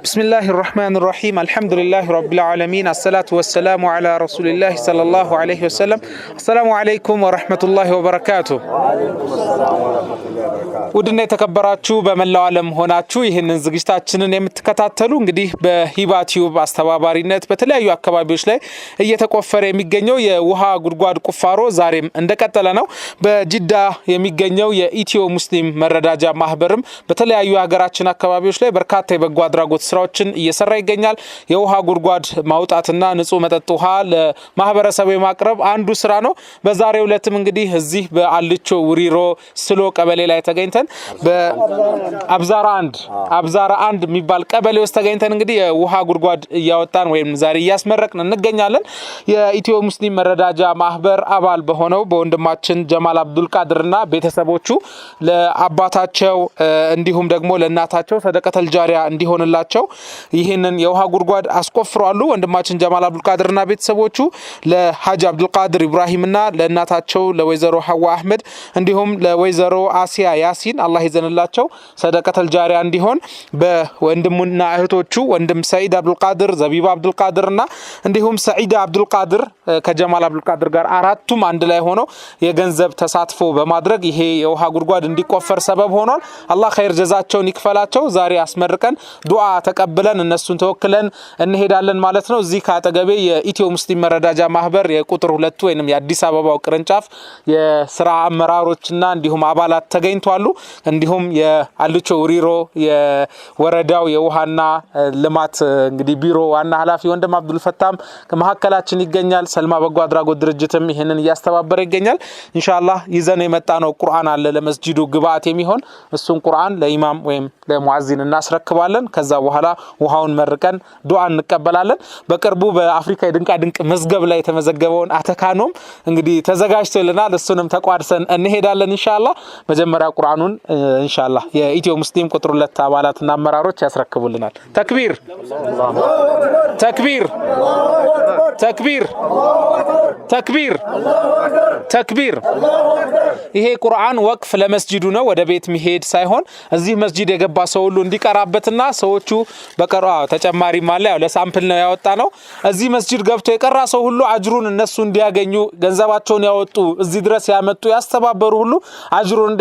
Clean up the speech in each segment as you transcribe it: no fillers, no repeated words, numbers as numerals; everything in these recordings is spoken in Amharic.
بسم الله الرحمن الرحيم الحمد لله رب العالمين الصلاة والسلام على رسول الله صلى الله عليه وسلم السلام عليكم ورحمة الله وبركاته ودنا የተከበራችሁ በመላው ዓለም ሆናችሁ ይሄንን ዝግጅታችንን የምትከታተሉ እንግዲህ በሂባ ቲዩብ አስተባባሪነት በተለያዩ አካባቢዎች ላይ እየተቆፈረ የሚገኘው የውሃ ጉድጓድ ቁፋሮ ዛሬም እንደቀጠለ ነው። በጅዳ የሚገኘው የኢትዮ ሙስሊም መረዳጃ ማህበርም በተለያዩ ሀገራችን አካባቢዎች ላይ በርካታ የበጎ አድራጎት ስራዎችን እየሰራ ይገኛል። የውሃ ጉድጓድ ማውጣትና ንጹህ መጠጥ ውሃ ለማህበረሰቡ ማቅረብ አንዱ ስራ ነው። በዛሬው ዕለትም እንግዲህ እዚህ በአልቾ ውሪሮ ስሎ ቀበሌ ላይ ተገኝተን በአብዛራ አንድ የሚባል ቀበሌ ውስጥ ተገኝተን እንግዲህ የውሃ ጉድጓድ እያወጣን ወይም ዛሬ እያስመረቅን እንገኛለን። የኢትዮ ሙስሊም መረዳጃ ማህበር አባል በሆነው በወንድማችን ጀማል አብዱል ቃድርና ቤተሰቦቹ ለአባታቸው እንዲሁም ደግሞ ለእናታቸው ሰደቀተል ጃሪያ እንዲሆንላቸው ይህንን የውሃ ጉድጓድ አስቆፍሯሉ። ወንድማችን ጀማል አብዱል ቃድርና ቤተሰቦቹ ለሐጅ አብዱል ቃድር ኢብራሂምና ለእናታቸው ለወይዘሮ ሐዋ አህመድ እንዲሁም ለወይዘሮ አሲያ ያሲን አላህ ይዘንላቸው ሰደቀተል ጃሪያ እንዲሆን በወንድሙና እህቶቹ ወንድም ሰዒድ አብዱል ቃድር ዘቢባ አብዱል ቃድርና እንዲሁም ሰዒድ አብዱል ቃድር ከጀማል አብዱል ቃድር ጋር አራቱም አንድ ላይ ሆነው የገንዘብ ተሳትፎ በማድረግ ይሄ የውሃ ጉድጓድ እንዲቆፈር ሰበብ ሆኗል። አላህ ኸይር ጀዛቸውን ይክፈላቸው። ዛሬ አስመርቀን ዱዓ ተቀብለን እነሱን ተወክለን እንሄዳለን ማለት ነው። እዚህ ካጠገቤ የኢትዮ ሙስሊም መረዳጃ ማህበር የቁጥር 2 ወይንም የአዲስ አበባው ቅርንጫፍ የስራ አመራሮችና እንዲሁም አባላት ተገኝተዋል። እንዲሁም የአልቾ ውሪሮ የወረዳው የውሃና ልማት እንግዲህ ቢሮ ዋና ኃላፊ ወንድም አብዱል ፈታም ከመሐከላችን ይገኛል። ሰልማ በጎ አድራጎት ድርጅትም ይሄንን ያስተባበረ ይገኛል። ኢንሻአላህ ይዘን የመጣነው ቁርአን አለ ለመስጂዱ ግብአት የሚሆን እሱን ቁርአን ለኢማም ወይም ለሙአዚን እናስረክባለን። ከዛ በኋላ ውሃውን መርቀን ዱዓ እንቀበላለን። በቅርቡ በአፍሪካ የድንቃ ድንቅ መዝገብ ላይ የተመዘገበውን አተካኖም እንግዲህ ተዘጋጅቶልናል። እሱንም ተቋድሰን እንሄዳለን ኢንሻአላህ። መጀመሪያ ቁርአኑን ኢንሻአላህ የኢትዮ ሙስሊም ቁጥር 2 አባላትና አመራሮች ያስረክቡልናል። ተክቢር ተክቢር ተክቢር ተክቢር ተክቢር። ይሄ ቁርአን ወቅፍ ለመስጂዱ ነው፣ ወደ ቤት መሄድ ሳይሆን እዚህ መስጂድ የገባ ሰው ሁሉ እንዲቀራበትና ሰዎቹ በቀራ ተጨማሪ ማለ ያው ለሳምፕል ነው ያወጣ ነው። እዚህ መስጂድ ገብቶ የቀራ ሰው ሁሉ አጅሩን እነሱ እንዲያገኙ ገንዘባቸውን ያወጡ እዚህ ድረስ ያመጡ ያስተባበሩ ሁሉ አጅሩን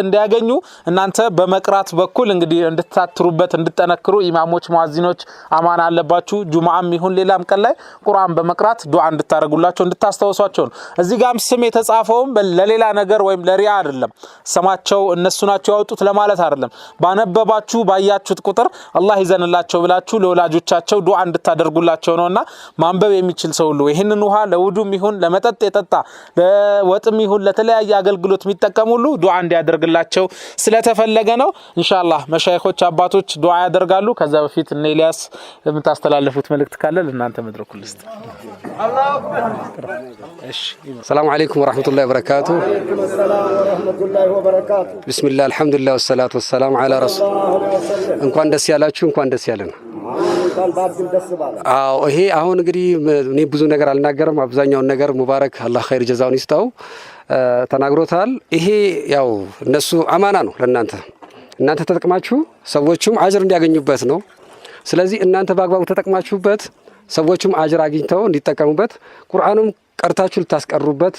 እንዲያገኙ እናንተ በመቅራት በኩል እንግዲህ እንድትታትሩበት እንድትጠነክሩ ኢማሞች ሙአዚኖች አማና አለባችሁ። ጁማዓም ይሁን ሌላም ቀን ላይ ቁርአን በመቅራት ዱዓ እንድታረጉላቸው እንድታስተዋሷቸው ነው። እዚህ ጋርም ስም የተጻፈውም ለሌላ ነገር ወይም ለሪያ አይደለም። ስማቸው እነሱ ናቸው ያወጡት ለማለት አይደለም። ባነበባችሁ ባያችሁት ቁጥር አላህ ይዘንላቸው ብላችሁ ለወላጆቻቸው ዱዓ እንድታደርጉላቸው ነውና ማንበብ የሚችል ሰው ሁሉ ይሄንን ውሃ ለውዱም ይሁን ለመጠጥ የጠጣ ለወጥም ይሁን ለተለያየ አገልግሎት የሚጠቀሙ ሁሉ ዱዓ እንዲያደርግላቸው ስለተፈለገ ነው። ኢንሻአላህ መሻይኾች አባቶች ዱዓ ያደርጋሉ። ከዛ በፊት እነ ኢልያስ የምታስተላልፉት መልእክት ካለ ለእናንተ መድረኩ ልስጥ። አላሁ አክበር። እሺ ሰላም አለይኩም ወራህመቱላሂ ወበረካቱ። ቢስሚላህ አልሐምዱሊላህ ወሰላቱ ወሰላሙ ዐላ ረሱል። እንኳን ደስ ያላችሁ፣ እንኳን ደስ ያለን። አዎ ይሄ አሁን እንግዲህ እኔ ብዙ ነገር አልናገርም። አብዛኛውን ነገር ሙባረክ አላህ ኸይር ጀዛውን ይስጣው ተናግሮታል። ይሄ ያው እነሱ አማና ነው ለእናንተ። እናንተ ተጠቅማችሁ ሰዎችም አጅር እንዲያገኙበት ነው። ስለዚህ እናንተ በአግባቡ ተጠቅማችሁበት ሰዎችም አጅር አግኝተው እንዲጠቀሙበት ቁርአኑም ቀርታችሁ ልታስቀሩበት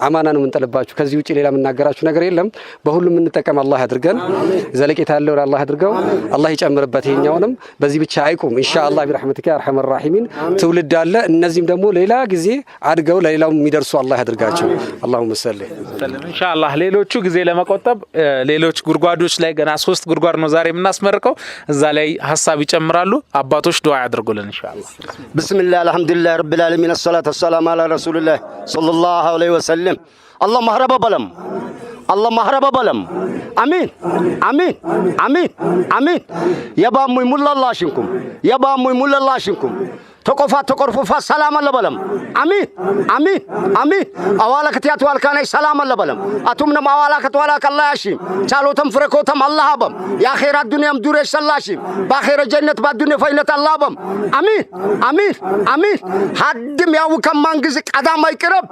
አማና ነው የምንጠልባችሁ። ከዚህ ውጪ ሌላ የምናገራችሁ ነገር የለም። በሁሉም እንጠቀም አላህ ያድርገን። ዘለቄታ ያለው አላህ ያድርገው። አላህ ይጨምርበት። ይሄኛውንም በዚህ ብቻ አይቁም ኢንሻአላህ ቢረህመቲከ አርሐመር ራሂሚን። ትውልድ አለ። እነዚህም ደግሞ ሌላ ጊዜ አድገው ለሌላው የሚደርሱ አላህ ያድርጋቸው። አላሁመ ሰለ ኢንሻአላህ። ሌሎቹ ጊዜ ለመቆጠብ ሌሎች ጉድጓዶች ላይ ገና 3 ጉድጓድ ነው ዛሬ የምናስመርቀው። እዛ ላይ ሐሳብ ይጨምራሉ። አባቶች ዱዓ ያድርጉልን ኢንሻአላህ። ቢስሚላህ አልሐምዱሊላህ ረቢል ዓለሚን ሰላቱ ወሰላሙ ዐላ ረሱሊላህ ሰለላሁ ዐለይሂ ወሰለም። الله مهربا بلم الله مهربا بلم امين امين امين امين يا بامي مولا الله شنكم يا بامي مولا الله شنكم تقفات تقرفوفات سلام الله بلم امين امين امين اوالك تياتو الكاني سلام الله بلم اتمنا اوالك توالك الله يشيم چالوتم فركوتم الله بم يا خير الدنيا مدورش سلاشيم باخير الجنه بالدنيا فينت الله بم امين امين امين حدم يا وكم مانغز قدام يقرب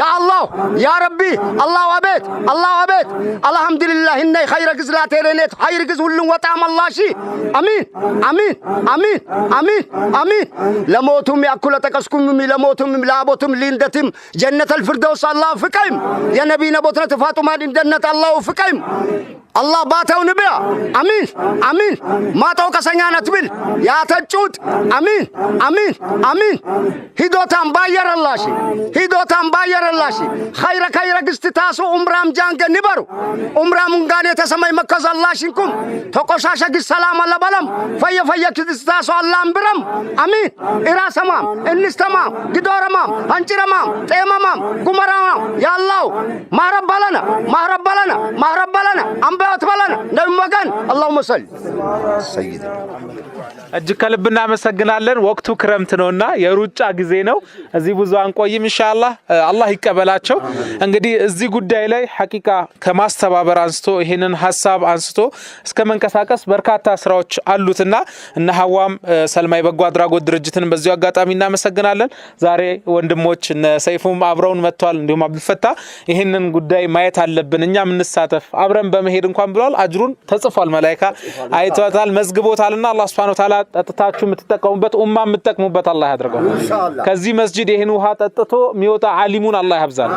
يا الله يا ربي الله وبيت الله وبيت الحمد لله ان خير غزلاتيرنت خير غز ሁሉን ወጣም الله شي امين امين امين امين امين لموتهم ياكل تقسكم لموتهم لابوتهم لندتم جنة الفردوس الله فكيم يا نبينا بوتنا فاطمه جنة الله فكيم الله باتو نبيا امين امين ما توقع سنانا تبل يا تجود امين امين امين هدوتان باير الله شي هدوتان باير الله شي خير خير قستتاسو عمرام جانك نبرو عمرام غاني تسمي مكز الله شنكم تقوشاشا السلام الله بلم فيا فيا قستتاسو الله امبرم امين اراسمام انستمام قدورمام انجرمام تيممام قمرمام يا الله ما رب لنا ما رب لنا ما رب لنا أتبلنا نمكان اللهم صل سيدنا እጅግ ከልብ እናመሰግናለን። ወቅቱ ክረምት ነውና የሩጫ ጊዜ ነው። እዚህ ብዙ አንቆይም ኢንሻአላህ አላህ ይቀበላቸው። እንግዲህ እዚህ ጉዳይ ላይ ሐቂቃ ከማስተባበር አንስቶ ይሄንን ሐሳብ አንስቶ እስከ መንቀሳቀስ በርካታ ስራዎች አሉትና እነ ሐዋም ሰልማይ በጎ አድራጎት ድርጅትን በዚሁ አጋጣሚ እናመሰግናለን። ዛሬ ወንድሞች እነ ሰይፉም አብረውን መጥተዋል። እንዲሁም አብዱልፈታ ይሄንን ጉዳይ ማየት አለብን እኛም እንሳተፍ አብረን በመሄድ እንኳን ብለዋል። አጅሩን ተጽፏል። መላእክት አይተዋታል መዝግቦታልና አላህ Subhanahu Wa Ta'ala ጠጥታችሁ የምትጠቀሙበት ኡማ የምትጠቅሙበት አላህ ያድርገው። ከዚህ መስጂድ ይሄን ውሃ ጠጥቶ የሚወጣ ዓሊሙን አላህ ያብዛል።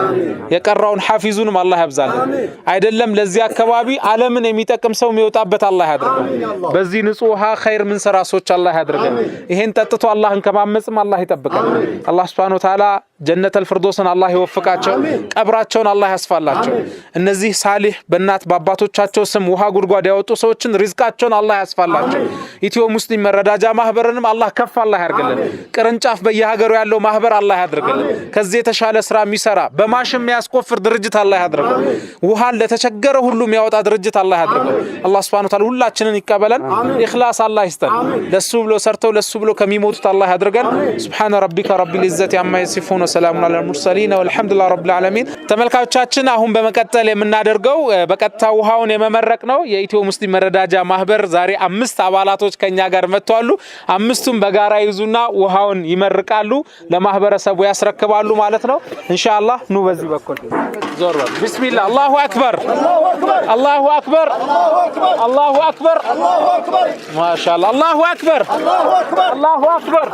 የቀራውን ሐፊዙንም አላህ ያብዛል። አይደለም ለዚህ አካባቢ ዓለምን የሚጠቅም ሰው የሚወጣበት አላህ ያድርገው። በዚህ ንጹህ ውሃ ኸይር ምን ሰራ ሰዎች አላህ ያድርገን። ይሄን ጠጥቶ አላህን ከማመጽም አላህ ይጠብቀን። አላህ Subhanahu Wa Ta'ala ጀነተል ፍርዶስን አላህ ይወፍቃቸው። ቀብራቸውን አላህ ያስፋላቸው። እነዚህ ሳሊህ በእናት በአባቶቻቸው ስም ውሃ ጉድጓድ ያወጡ ሰዎችን ሪዝቃቸውን አላህ ያስፋላቸው። ኢትዮ ሙስሊም መረዳጃ ማህበርንም አላህ ከፍ አላህ ያርግልን። ቅርንጫፍ በየሀገሩ ያለው ማህበር አላህ ያድርግልን። ከዚህ የተሻለ ስራ የሚሰራ በማሽን የሚያስቆፍር ድርጅት አላህ ያድርገው። ውሃን ለተቸገረ ሁሉ የሚያወጣ ድርጅት አላህ ያድርገው። አላህ Subhanahu Wa Ta'ala ሁላችንን ይቀበለን። ኢኽላስ አላህ ይስጠን። ለሱ ብሎ ሰርተው ለሱ ብሎ ከሚሞቱት አላህ ያድርገን። ሱብሃነ ረቢከ ረቢል ኢዘቲ አማ ይሲፉን ወሰላሙን ዐለል ሙርሰሊን ወልሐምዱሊላሂ ረቢል ዓለሚን። ተመልካቾቻችን አሁን በመቀጠል የምናደርገው በቀጥታ ውሃውን የመመረቅ ነው። የኢትዮ ሙስሊም መረዳጃ ማህበር ዛሬ 5 አባላቶች ከኛ ጋር መጥተዋል። 5ቱም በጋራ ይዙና ውሃውን ይመርቃሉ፣ ለማህበረሰቡ ያስረክባሉ ማለት ነው። ኢንሻአላህ ኑ በዚህ በኩል ዞር በሉ። ቢስሚላህ አላሁ አክበር አላሁ አክበር አላሁ አክበር ማሻአላህ አላሁ አክበር አላሁ አክበር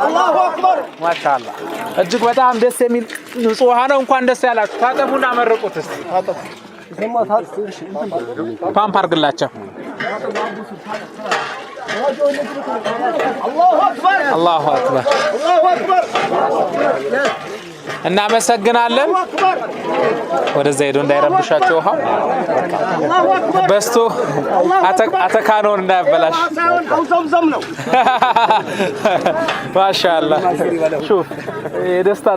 ማሻአላህ። እጅግ በጣም ደስ የሚል ንጹህ ውሃ ነው። እንኳን ደስ ያላችሁ። ታጠቡና መርቁት። እስቲ ታጠቡ ፓምፕ አድርግላቸው። አላሁ አክበር እናመሰግናለን። ወደዛ ሄዶ እንዳይረብሻቸው ውሃ በስቶ አተካኖን እንዳያበላሽ። ማሻአላህ ሹፍ የደስታ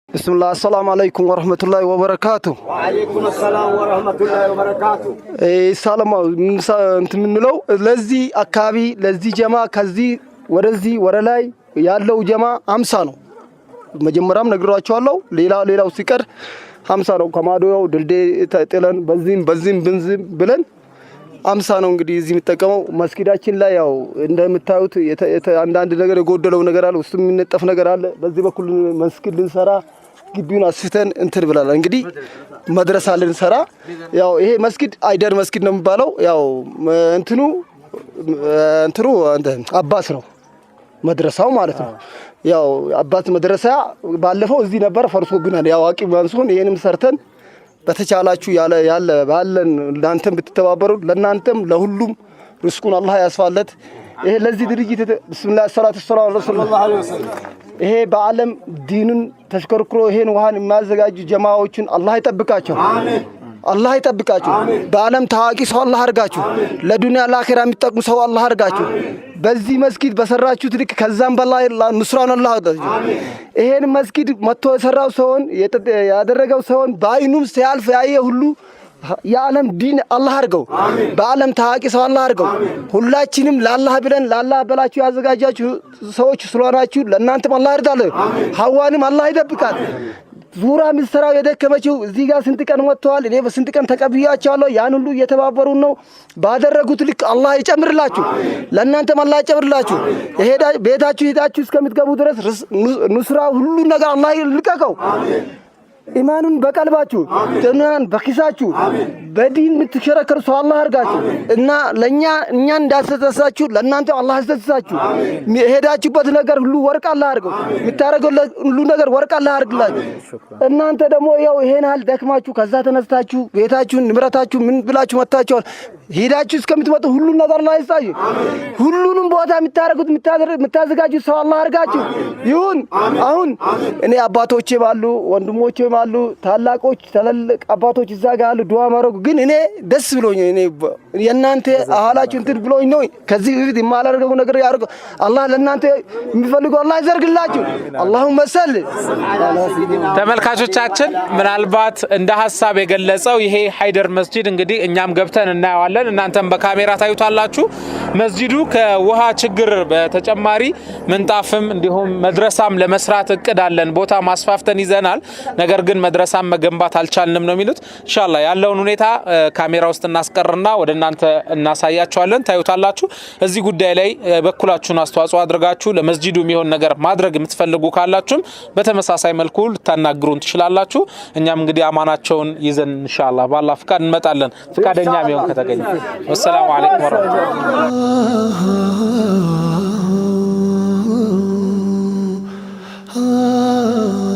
بسم الله السلام عليكم ورحمة الله وبركاته. وعليكم السلام ورحمة الله وبركاته. سلام انت من لو لذي أكابي لذي جماعة كذي ورزي ورلاي يالله جماعة أمسانو مجمرام نقرأ الله ليلا وسكر أمسانو كمادو دلدي تلن بنزين بلن أمسانو እንግዲህ እዚህ የሚጠቀመው መስጊዳችን ላይ ያው እንደምታዩት አንዳንድ ነገር የጎደለው ነገር አለ። ውስጥ የሚነጠፍ ነገር አለ። በዚህ በኩል መስጊድ ልንሰራ ግቢውን አስፍተን እንትን ብላል። እንግዲህ መድረሳ ልንሰራ ያው ይሄ መስጊድ አይደር መስጊድ ነው የሚባለው። ያው እንትኑ አባስ ነው መድረሳው ማለት ነው። ያው አባስ መድረሳ ባለፈው እዚህ ነበር ፈርሶብናል። ያው አቂ ማንሱን ይሄንም ሰርተን በተቻላችሁ ያለ ባለን እናንተም ብትተባበሩ ለናንተም ለሁሉም ርስቁን አላህ ያስፋለት። ይሄ ለዚህ ድርጅት ቢስሚላህ ሰላቱ ሰላም ረሱላህ ዐለይሂ ወሰለም ይሄ በአለም ዲኑን ተሽከርክሮ ይሄን ውሃን የሚያዘጋጁ ጀማዓዎችን አላህ ይጠብቃቸው። አሜን አላህ ይጠብቃችሁ በአለም ታዋቂ ሰው አላህ አርጋችሁ ለዱንያ ለአኺራ የሚጠቅሙ ሰው አላህ አርጋችሁ በዚህ መስጊድ በሰራችሁት ልክ ከዛም በላይ ንስራን አላህ አድርጋችሁ ይሄን መስጊድ መጥቶ የሰራው ሰውን ያደረገው ሰውን በአይኑም ሲያልፍ ያየ ሁሉ የዓለም ዲን አላህ አርገው በአለም ታዋቂ ሰው አላህ አርገው ሁላችንም ለአላህ ብለን ለአላህ በላችሁ ያዘጋጃችሁ ሰዎች ስለሆናችሁ ለእናንተም አላህ ይርዳል ሐዋንም አላህ ይደብቃል ዙራ ምስተራው የደከመችው እዚህ ጋር ስንት ቀን ወጥተዋል እኔ በስንት ቀን ተቀብያቸዋለሁ ያን ሁሉ እየተባበሩ ነው ባደረጉት ልክ አላህ ይጨምርላችሁ ለእናንተም አላህ ይጨምርላችሁ ቤታችሁ ሄዳችሁ እስከምትገቡ ድረስ ንስራ ሁሉ ነገር አላህ ይልቀቀው ኢማኑን በቀልባችሁ ጀናን በኪሳችሁ በዲን ምትሸረከሩ ሰው አላህ አርጋችሁ እና እኛ እንዳስተሳሳችሁ ለእናንተ አላህ ያስተሳሳችሁ ሄዳችሁበት ነገር ሁሉ ወርቅ አላህ አርገው ምታረገው ሁሉ ነገር ወርቅ አላህ አርግላችሁ እናንተ ደግሞ ያው ይሄን ያህል ደክማችሁ ከዛ ተነስታችሁ ቤታችሁን ንብረታችሁ ምን ብላችሁ መጣችኋል ሄዳችሁ እስከምትመጡ ሁሉ ነገር ላይ ይሳይ ሁሉንም ቦታ ምታረጉት ምታዘጋጁት ሰው አላህ አርጋችሁ ይሁን አሁን እኔ አባቶቼ ባሉ ወንድሞቼ ባሉ ታላቆች ተለልቅ አባቶች እዛ ጋር አሉ ዱዓ ማረጉ ግን እኔ ደስ ብሎኝ እኔ የናንተ አሃላችሁ እንትን ብሎኝ ነው ከዚህ በፊት የማላደርገው ነገር ያርጉ አላህ ለናንተ የሚፈልገው አላህ ይዘርግላችሁ اللهم صل ተመልካቾቻችን ምናልባት እንደ ሐሳብ የገለጸው ይሄ ሃይደር መስጂድ እንግዲህ እኛም ገብተን እናያዋለን እናንተም በካሜራ ታዩታላችሁ መስጂዱ ከውሃ ችግር በተጨማሪ ምንጣፍም እንዲሁም መድረሳም ለመስራት እቅድ አለን ቦታ ማስፋፍተን ይዘናል ነገር ግን መድረሳም መገንባት አልቻልንም ነው የሚሉት ኢንሻአላህ ያለውን ሁኔታ ካሜራ ውስጥ እናስቀርና ወደ እናንተ እናሳያችኋለን ታዩታላችሁ እዚህ ጉዳይ ላይ በኩላችሁን አስተዋጽኦ አድርጋችሁ ለመስጂዱ የሚሆን ነገር ማድረግ የምትፈልጉ ካላችሁም በተመሳሳይ መልኩ ልታናግሩን ትችላላችሁ እኛም እንግዲህ አማናቸውን ይዘን ኢንሻአላህ በአላህ ፍቃድ እንመጣለን ፍቃደኛ የሚሆን ከተገኘ ወሰላሙ አለይኩም ወራህመቱላህ Ah